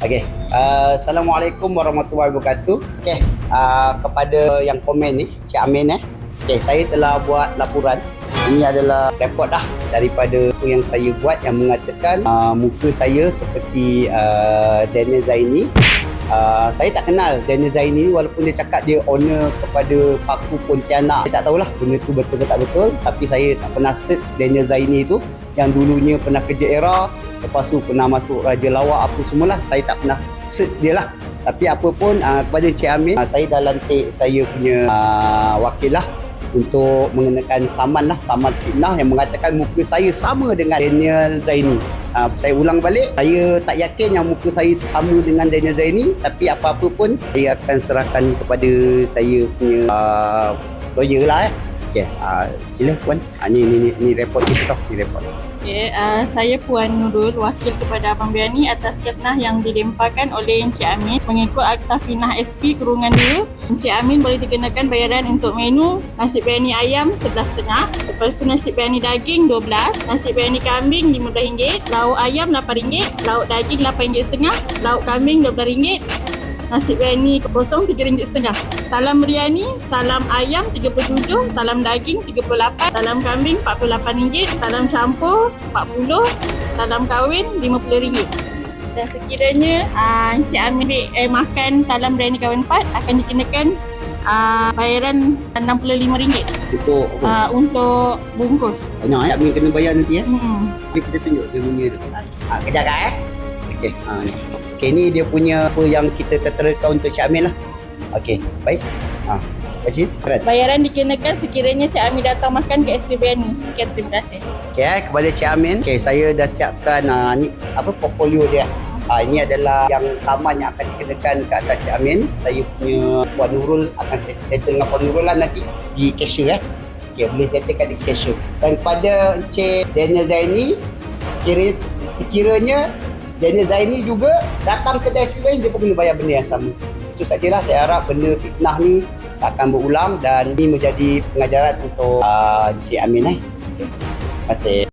Okey. Assalamualaikum warahmatullahi wabarakatuh. Okey, kepada yang komen ni, Cik Amin Okey, saya telah buat laporan. Ini adalah report dah daripada apa yang saya buat yang mengatakan muka saya seperti Daniel Zaini. Saya tak kenal Daniel Zaini walaupun dia cakap dia owner kepada Paku Pontianak. Saya tak tahulah benda tu betul ke tak betul, tapi saya tak pernah search Daniel Zaini tu yang dulunya pernah kerja Era, lepas tu pernah masuk Raja Lawak apa semualah. Saya tak pernah search dia lah. Tapi apa pun kepada Cik Amin, saya dah lantik saya punya wakil lah untuk mengenakan saman fitnah yang mengatakan muka saya sama dengan Daniel Zaini. Saya ulang balik, saya tak yakin yang muka saya sama dengan Daniel Zaini, tapi apa-apa pun saya akan serahkan kepada saya punya lawyer lah. Okey, sila Puan. Ni report kita tau, ni report. Okay, saya Puan Nurul, wakil kepada Abang Biani atas kes fitnah yang dilemparkan oleh Encik Amin. Mengikut Akta Fitnah SP Kurungan 2, Encik Amin boleh dikenakan bayaran untuk menu nasi biryani ayam RM11.5, lepas tu nasi biryani daging RM12, nasi biryani kambing RM15, lauk ayam RM8, lauk daging RM8.5, lauk kambing RM12, nasi biryani kosong RM3.5, salam biryani, salam ayam RM37, salam daging RM38, salam kambing RM48, salam campur RM40, salam kahwin RM50. Dan sekiranya Encik Amin makan salam biryani kahwin 4 akan dikenakan bayaran RM65 untuk bungkus. Banyak Amin kena bayar nanti Kita tunjuk dia punya tu. Kejap Okey. Okey, ni dia punya apa yang kita terterakan untuk Cik Amin lah. Okey, baik. Baca. Bayaran dikenakan sekiranya Cik Amin datang makan ke SP Biryani. Sekian, terima kasih. Okey, kepada Cik Amin, saya dah siapkan ni apa portfolio dia. Ini adalah yang saman yang akan dikenakan ke atas Cik Amin. Saya punya Puan Nurul akan settle dengan Puan Nurul lah nanti di cashier Okey, boleh settlekan di cashier. Dan kepada Encik Daniel Zaini, sekiranya Daniel Zaini juga datang ke SP Biryani, dia pun kena bayar benda yang sama. Itu sajalah, saya harap benda fitnah ni tak akan berulang dan ini menjadi pengajaran untuk Encik Amin. Terima kasih.